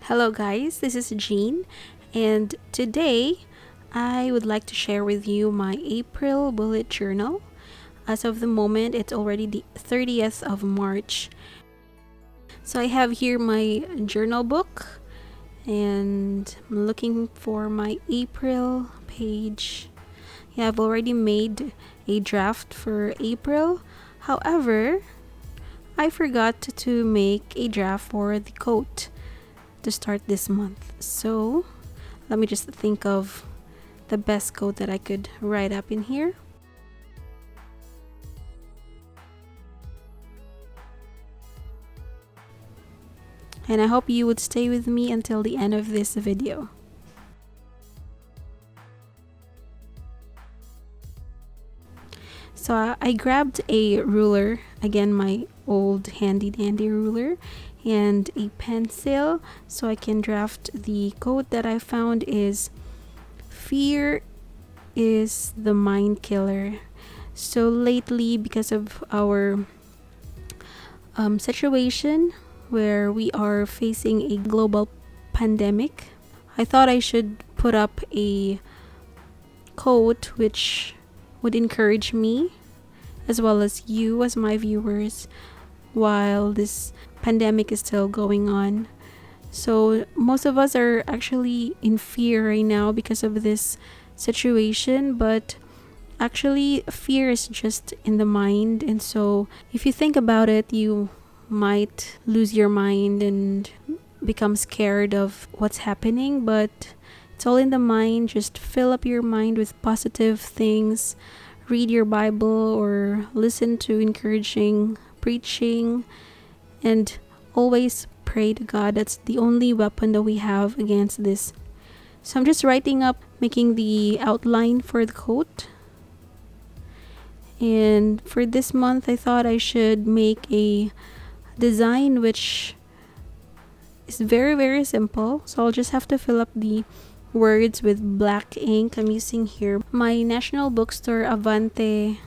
Hello, guys, this is Jean, and today I would like to share with you my April bullet journal. As of the moment, it's already the 30th of March. So I have here my journal book, and I'm looking for my April page. Yeah, I've already made a draft for April. However, I forgot to make a draft for the quote to start this month. So let me just think of the best quote that I could write up in here. And I hope you would stay with me until the end of this video. So I grabbed a ruler, again my old handy dandy ruler, and a pencil so I can draft. The quote that I found is, "Fear is the mind killer." So lately, because of our situation where we are facing a global pandemic, I thought I should put up a quote which would encourage me as well as you as my viewers while this pandemic is still going on. So most of us are actually in fear right now because of this situation, but actually fear is just in the mind. And so if you think about it, you might lose your mind and become scared of what's happening, but it's all in the mind. Just fill up your mind with positive things, read your Bible or listen to encouraging preaching, and always pray to God. That's the only weapon that we have against this. So I'm just writing up, making the outline for the quote. And for this month, I thought I should make a design which is very, very simple. So I'll just have to fill up the words with black ink. I'm using here my National Bookstore Avante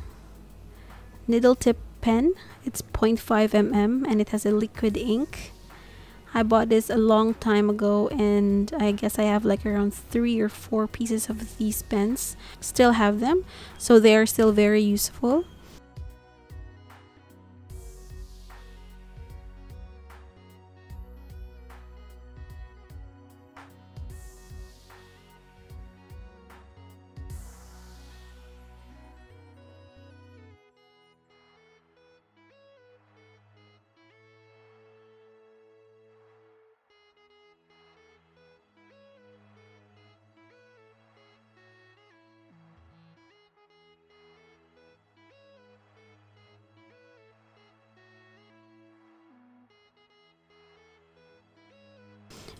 needle tip pen. It's 0.5 mm and it has a liquid ink. I bought this a long time ago, and I guess I have like around 3 or 4 pieces of these pens. Still have them, so they are still very useful.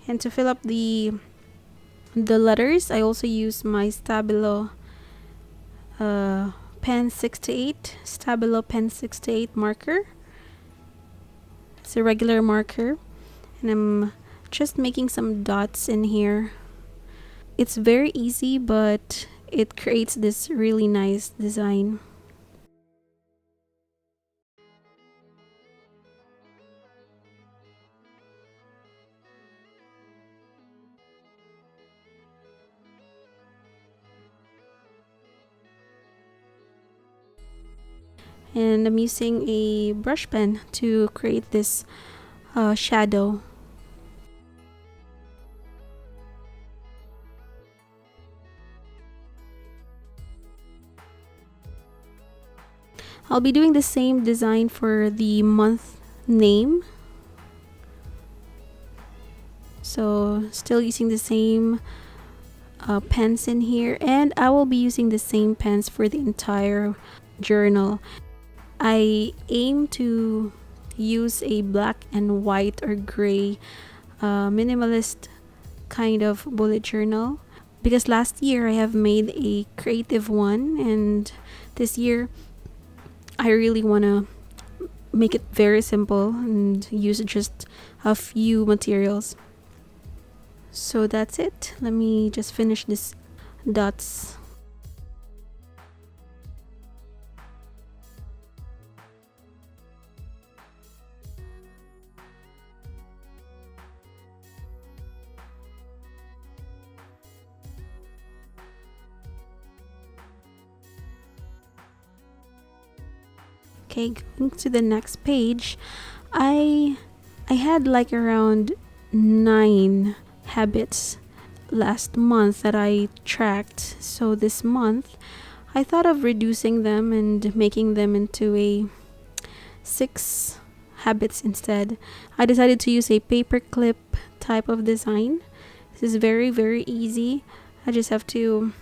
And to fill up the letters, I also use my Stabilo Pen 68, Stabilo Pen 68 marker. It's a regular marker, and I'm just making some dots in here. It's very easy, but it creates this really nice design. And I'm using a brush pen to create this shadow. I'll be doing the same design for the month name. So still using the same pens in here, and I will be using the same pens for the entire journal. I aim to use a black and white or gray minimalist kind of bullet journal, because last year I have made a creative one, and this year I really want to make it very simple and use just a few materials. So that's it. Let me just finish this dots. Okay, going to the next page, I had like around 9 habits last month that I tracked. So this month, I thought of reducing them and making them into a 6 habits instead. I decided to use a paperclip type of design. This is very, very easy. I just have to,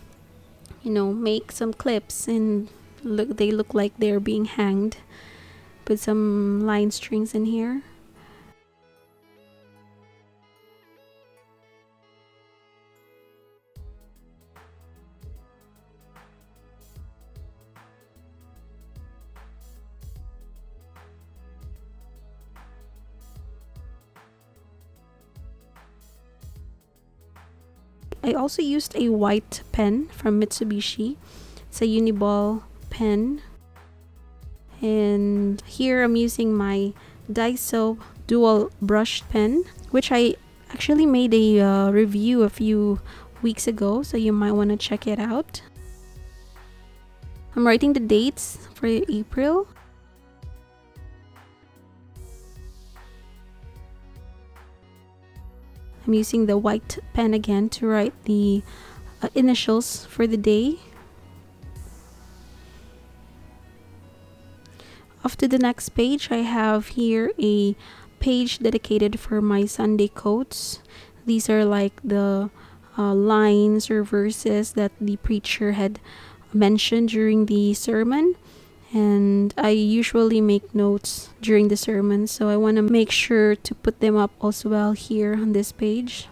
make some clips and they look like they're being hanged. Put some line strings in here. I also used a white pen from Mitsubishi. It's a Uni-ball pen. And here I'm using my Daiso dual brush pen, which I actually made a review a few weeks ago, so you might want to check it out. I'm writing the dates for April. I'm using the white pen again to write the initials for the day. Off to the next page, I have here a page dedicated for my Sunday quotes. These are like the lines or verses that the preacher had mentioned during the sermon. And I usually make notes during the sermon, so I want to make sure to put them up as well here on this page.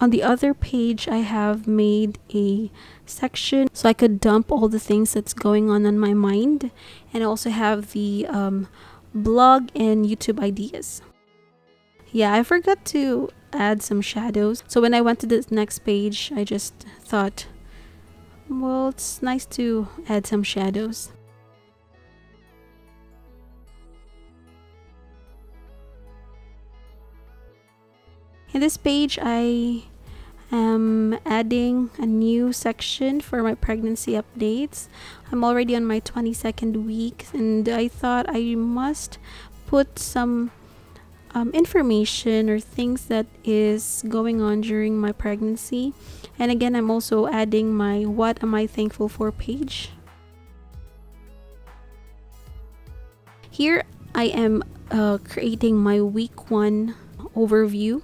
On the other page, I have made a section so I could dump all the things that's going on my mind, and I also have the blog and YouTube ideas. Yeah, I forgot to add some shadows. So when I went to the next page, I just thought, well, it's nice to add some shadows. In this page, I am adding a new section for my pregnancy updates. I'm already on my 22nd week, and I thought I must put some information or things that is going on during my pregnancy. And again, I'm also adding my what am I thankful for page. Here I am creating my week 1 overview.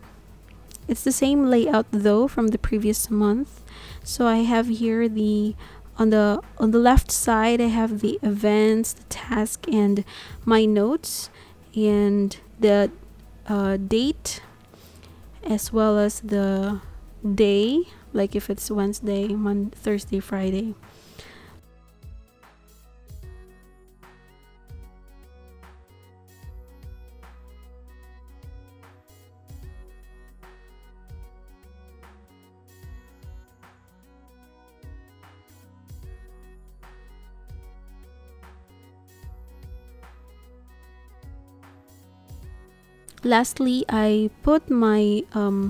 It's the same layout though from the previous month. So I have here on the left side, I have the events, the task, and my notes, and the date, as well as the day, like if it's Wednesday, Monday, Thursday, Friday. Lastly, I put my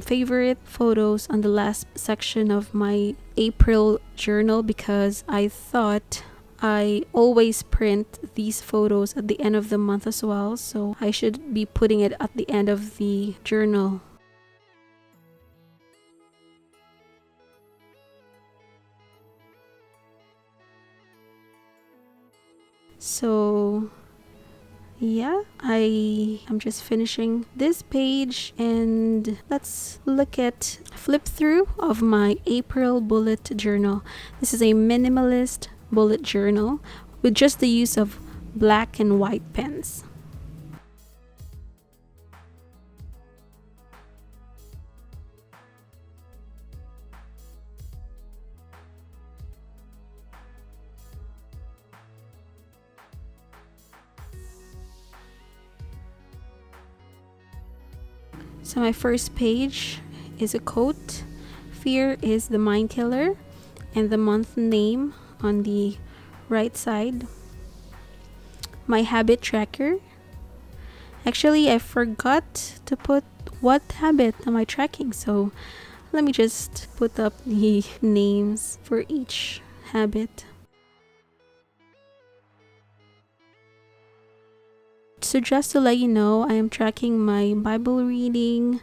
favorite photos on the last section of my April journal because I thought I always print these photos at the end of the month as well, so I should be putting it at the end of the journal. So yeah, I'm just finishing this page, and let's look at flip through of my April bullet journal. This is a minimalist bullet journal with just the use of black and white pens. So my first page is a quote. Fear is the mind killer. and the month name on the right side. My habit tracker. Actually, I forgot to put what habit am I tracking, so let me just put up the names for each habit. So just to let you know, I am tracking my Bible reading,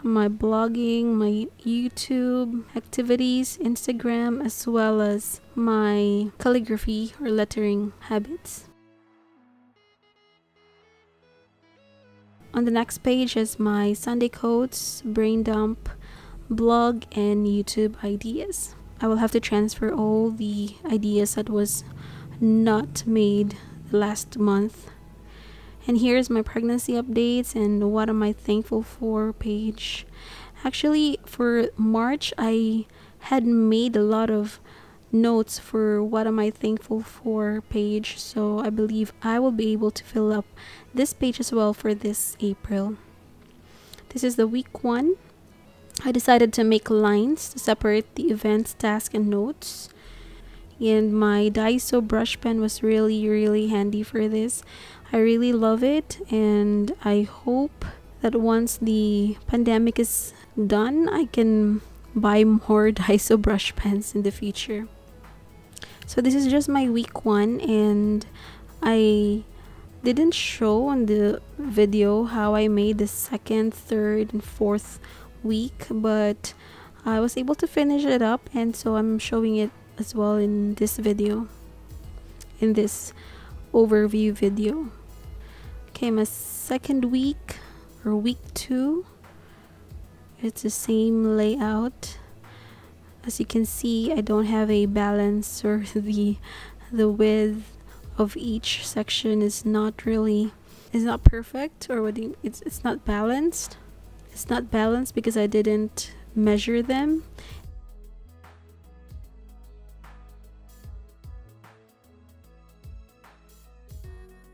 my blogging, my YouTube activities, Instagram, as well as my calligraphy or lettering habits. On the next page is my Sunday quotes, brain dump, blog, and YouTube ideas. I will have to transfer all the ideas that was not made last month. And here's my pregnancy updates and what am I thankful for page. Actually, for March, I had made a lot of notes for what am I thankful for page, so I believe I will be able to fill up this page as well for this April. This is the week 1. I decided to make lines to separate the events, tasks, and notes. And my Daiso brush pen was really handy for this. I really love it, and I hope that once the pandemic is done, I can buy more Daiso brush pens in the future. So this is just my week 1, and I didn't show on the video how I made the 2nd, 3rd, and 4th week, but I was able to finish it up, and so I'm showing it as well in this video, in this overview video. Okay, my 2nd week, or week 2, it's the same layout. As you can see, I don't have a balance, or the width of each section is not perfect, or it's not balanced. It's not balanced because I didn't measure them.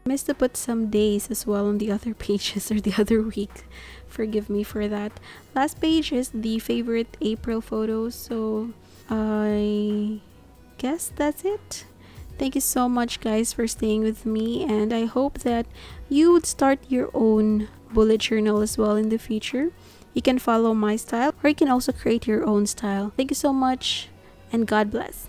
I missed to put some days as well on the other pages or the other week. Forgive me for that. Last page is the favorite April photos, so I guess that's it. Thank you so much, guys, for staying with me, and I hope that you would start your own bullet journal as well in the future. You can follow my style, or you can also create your own style. Thank you so much, and God bless.